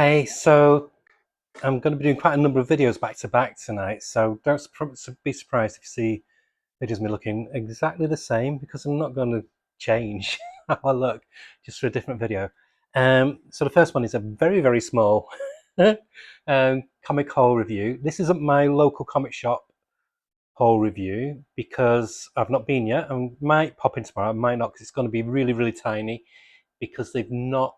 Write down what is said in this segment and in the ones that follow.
Hi, so I'm going to be doing quite a number of videos back to back tonight, so don't be surprised if you see videos of me looking exactly the same, because I'm not going to change how I look just for a different video. So the first one is a very, very small comic haul review. This isn't my local comic shop haul review because I've not been yet. I might pop in tomorrow, I might not, because it's going to be really, really tiny because they've not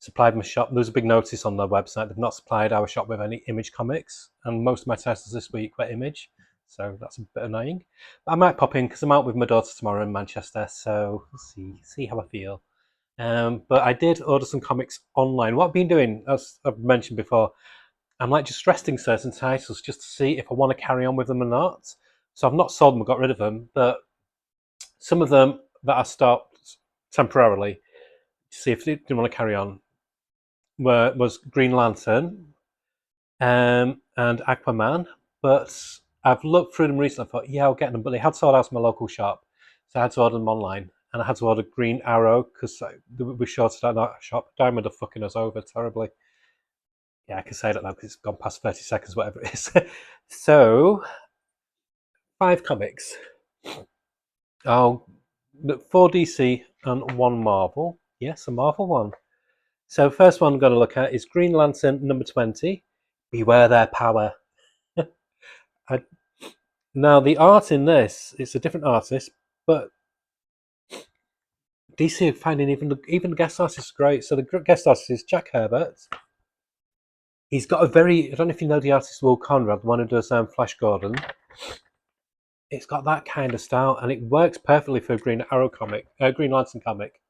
supplied my shop. There was a big notice on their website. They've not supplied our shop with any Image comics, and most of my titles this week were Image, so that's a bit annoying. But I might pop in because I'm out with my daughter tomorrow in Manchester, so we'll see how I feel. But I did order some comics online. What I've been doing, as I've mentioned before, I'm like just resting certain titles just to see if I want to carry on with them or not. So I've not sold them or got rid of them, but some of them that I stopped temporarily to see if they didn't want to carry on was Green Lantern and Aquaman, but I've looked through them recently. I thought, yeah, I'll get them, but they had sold out to my local shop, so I had to order them online, and I had to order Green Arrow because we shorted out that shop. Diamond are fucking us over terribly. Yeah, I can say that now because it's gone past 30 seconds, whatever it is. So 5 comics. Oh, 4 DC and 1 Marvel. Yes, a Marvel one. So first one I'm going to look at is Green Lantern number 20. Beware their power. I, Now the art in this, it's a different artist, but DC are finding even the guest artist is great. So the guest artist is Jack Herbert. He's got a very, I don't know if you know the artist Will Conrad, the one who does Flash Gordon. It's got that kind of style, and it works perfectly for a Green Arrow comic, Green Lantern comic.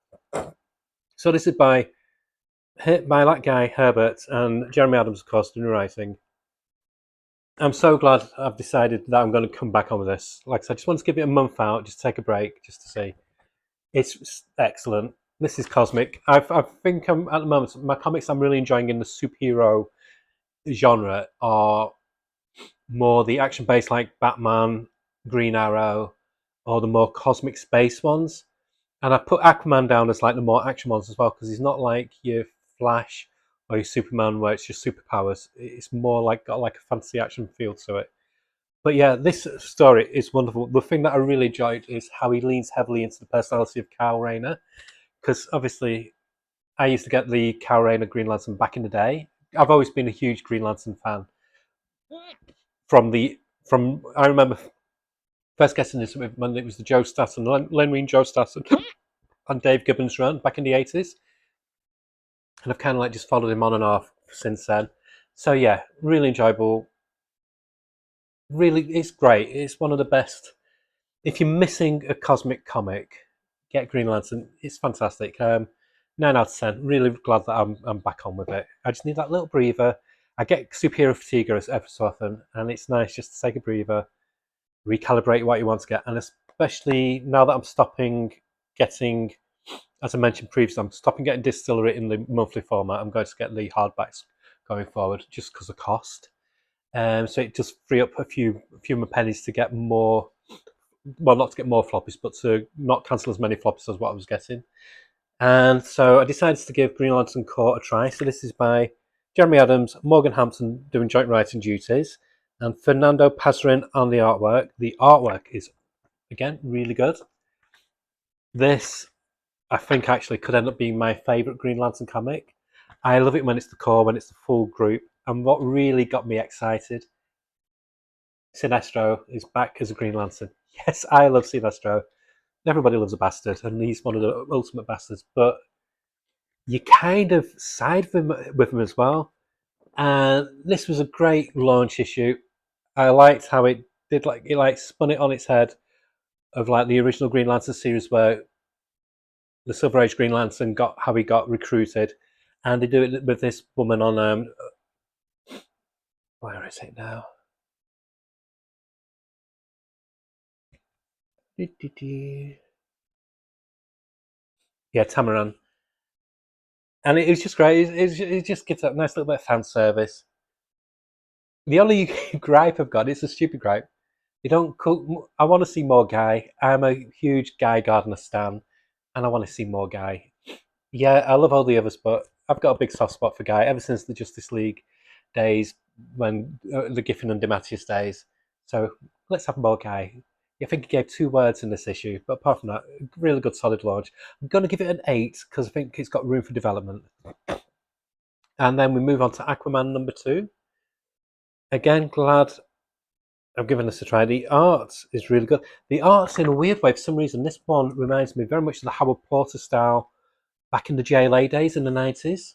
So this is by that guy Herbert and Jeremy Adams, of course, doing writing. I'm so glad I've decided that I'm going to come back on with this. Like I said, I just want to give it a month out, just take a break, just to see. It's excellent. This is cosmic. I think I'm at the moment my comics I'm really enjoying in the superhero genre are more the action based like Batman, Green Arrow, or the more cosmic space ones. And I put Aquaman down as like the more action ones as well because he's not like your Flash or your Superman where it's just superpowers. It's more like got like a fantasy action feel to it. But yeah, this story is wonderful. The thing that I really enjoyed is how he leans heavily into the personality of Kyle Rayner, because obviously I used to get the Kyle Rayner Green Lantern back in the day. I've always been a huge Green Lantern fan. From I remember first getting this when it was the Joe Staton, Len Wein, Joe Staton, and Dave Gibbons run back in the 80s, and I've kind of like just followed him on and off since then. So yeah, really enjoyable. Really, it's great. It's one of the best. If you're missing a cosmic comic, get Green Lantern. It's fantastic. 9 out of 10. Really glad that I'm back on with it. I just need that little breather. I get superhero fatigue every so often, and it's nice just to take a breather, recalibrate what you want to get, and especially now that I'm stopping getting, as I mentioned previously, I'm stopping getting Distillery in the monthly format. I'm going to get the hardbacks going forward just because of cost. So it just free up a few more pennies to get more, well, not to get more floppies, but to not cancel as many floppies as what I was getting. And so I decided to give Green Lantern Corps a try. So this is by Jeremy Adams, Morgan Hampton doing joint writing duties, and Fernando Pasarin on the artwork. The artwork is, again, really good. This, I think, actually could end up being my favourite Green Lantern comic. I love it when it's the core, when it's the full group. And what really got me excited, Sinestro is back as a Green Lantern. Yes, I love Sinestro. Everybody loves a bastard, and he's one of the ultimate bastards. But you kind of side with him as well. And this was a great launch issue. I liked how it did it spun it on its head of like the original Green Lantern series where the Silver Age Green Lantern got how he got recruited, and they do it with this woman on where is it now? Yeah, Tamaran. And it was just great. It just gives that nice little bit of fan service. The only gripe I've got, it's a stupid gripe. They don't cook. I want to see more Guy. I'm a huge Guy Gardner stan, and I want to see more Guy. Yeah, I love all the others, but I've got a big soft spot for Guy ever since the Justice League days, when the Giffen and DeMatteis days. So let's have more Guy. I think he gave 2 words in this issue, but apart from that, really good solid launch. I'm going to give it an 8 because I think it's got room for development. And then we move on to Aquaman #2. Again, glad I've given this a try. The art is really good. The art's in a weird way, for some reason. This one reminds me very much of the Howard Porter style back in the JLA days in the 90s.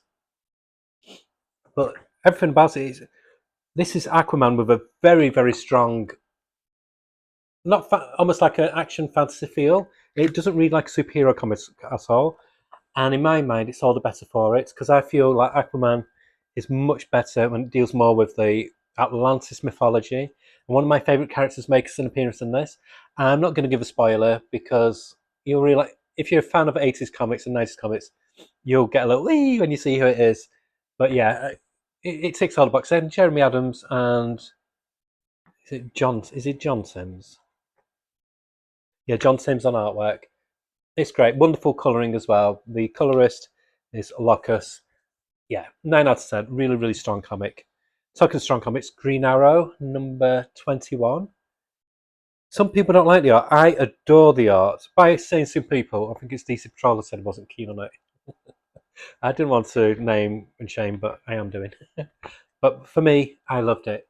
But everything about it is, this is Aquaman with a very, very strong, almost like an action fantasy feel. It doesn't read like a superhero comic at all. And in my mind, it's all the better for it, because I feel like Aquaman is much better when it deals more with the Atlantis mythology. And one of my favourite characters makes an appearance in this. I'm not going to give a spoiler because you'll realize, if you're a fan of 80s comics and 90s comics, you'll get a little wee when you see who it is. But yeah, it ticks all the boxes. And Jeremy Adams and is it John? Is it John Sims? Yeah, John Sims on artwork. It's great. Wonderful colouring as well. The colorist is Locus. Yeah, 9 out of 10. Really, really strong comic. Talking of strong comics, Green Arrow #21. Some people don't like the art. I adore the art. By saying some people, I think it's DC Patrol that said I wasn't keen on it. I didn't want to name and shame, but I am doing. But for me, I loved it.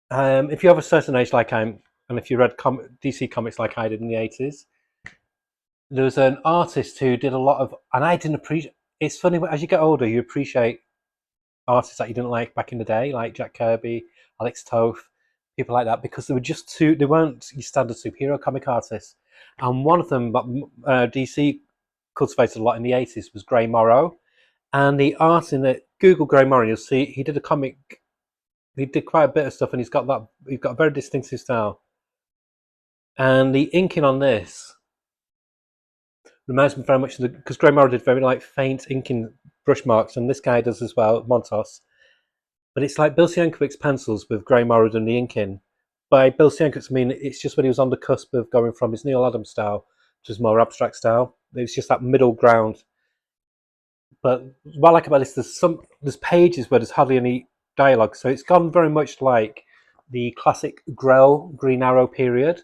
If you have a certain age like I'm, and if you read DC comics like I did in the 80s, there was an artist who did a lot of, and I didn't appreciate. It's funny, as you get older, you appreciate artists that you didn't like back in the day, like Jack Kirby, Alex Toth, people like that, because they were just too. They weren't your standard superhero comic artists. And one of them, DC cultivated a lot in the 80s, was Gray Morrow, and the art in it. Google Gray Morrow, you'll see he did a comic. He did quite a bit of stuff, and he's got a very distinctive style. And the inking on this reminds me very much of because Gray Morrow did very like faint inking brush marks, and this guy does as well, Montos. But it's like Bill Sienkiewicz's pencils with Gray Morrow and the inking. By Bill Sienkiewicz's, I mean it's just when he was on the cusp of going from his Neil Adams style to his more abstract style. It's just that middle ground. But what I like about this, there's pages where there's hardly any dialogue, so it's gone very much like the classic Grell Green Arrow period,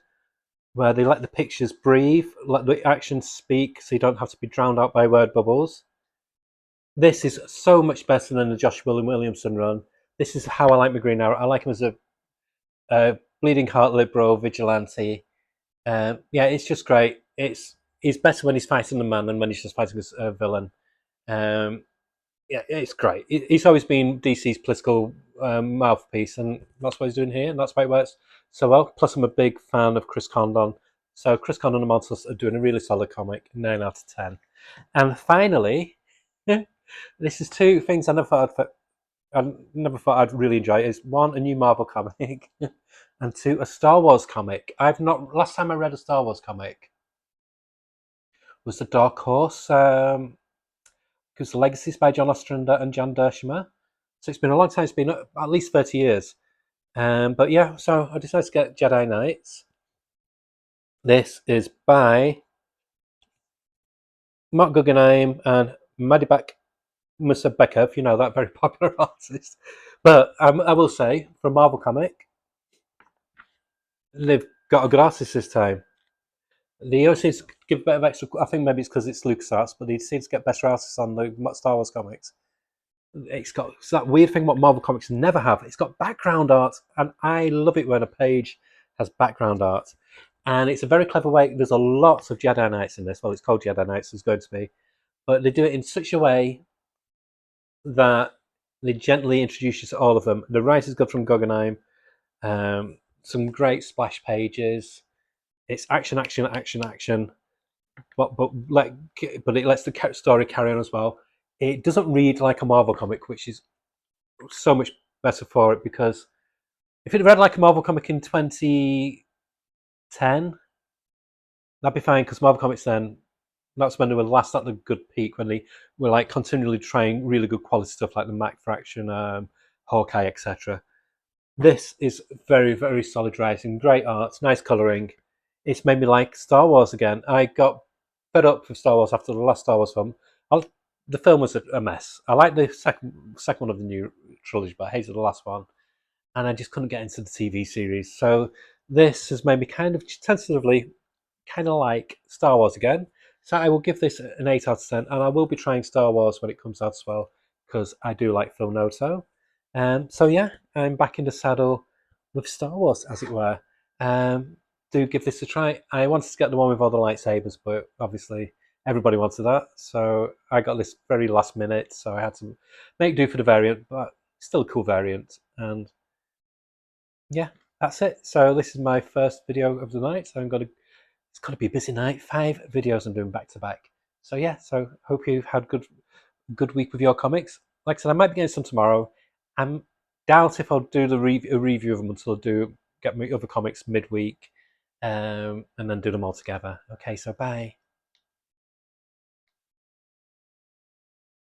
where they let the pictures breathe, let the actions speak, so you don't have to be drowned out by word bubbles. This is so much better than the Josh Williamson run. This is how I like my Green Arrow. I like him as a bleeding heart liberal vigilante. Yeah, it's just great. He's better when he's fighting the man than when he's just fighting a villain. Yeah, it's great. He's always been DC's political mouthpiece, and that's what he's doing here, and that's why it works so well. Plus, I'm a big fan of Chris Condon. So Chris Condon and Montos are doing a really solid comic, 9 out of 10. And finally, this is 2 things I never thought I'd really enjoy. Is 1, a new Marvel comic, and 2, a Star Wars comic. Last time I read a Star Wars comic was the Dark Horse. Because the Legacies by John Ostrander and Jan Dershomer. So it's been a long time. It's been at least 30 years. But yeah, so I decided to get Jedi Knights. This is by Mark Guggenheim and Madibak Musabekov, you know, that very popular artist. But I will say, for a Marvel comic, they've got a good artist this time. They always seem to give a bit of extra. I think maybe it's because it's LucasArts, but they seem to get better artists on the Star Wars comics. It's that weird thing what Marvel Comics never have. It's got background art, and I love it when a page has background art. And it's a very clever way. There's a lot of Jedi Knights in this. Well, it's called Jedi Knights, it's going to be. But they do it in such a way that they gently introduce you to all of them. The writer's good from Guggenheim. Some great splash pages. It's action, action, action, action. But it lets the story carry on as well. It doesn't read like a Marvel comic, which is so much better for it, because if it read like a Marvel comic in 2010, that'd be fine, because Marvel Comics then, that's when they were last at the good peak, when they were like continually trying really good quality stuff like the Mac Fraction, Hawkeye, etc. This is very, very solid writing, great art, nice colouring. It's made me like Star Wars again. I got fed up with Star Wars after the last Star Wars film. the film was a mess. I like the second one of the new trilogy, but I hated the last one, and I just couldn't get into the TV series. So this has made me kind of tentatively kind of like Star Wars again. So I will give this an 8 out of 10, and I will be trying Star Wars when it comes out as well, because I do like Phil Noto. So yeah, I'm back in the saddle with Star Wars, as it were. Um, do give this a try. I wanted to get the one with all the lightsabers, but obviously everybody wanted that, so I got this very last minute. So I had to make do for the variant, but still a cool variant. And yeah, that's it. So this is my first video of the night. So it's going to be a busy night. 5 videos I'm doing back to back. So yeah, so hope you've had good week with your comics. Like I said, I might be getting some tomorrow. I doubt if I'll do a review of them until I do get my other comics midweek, and then do them all together. Okay, so bye.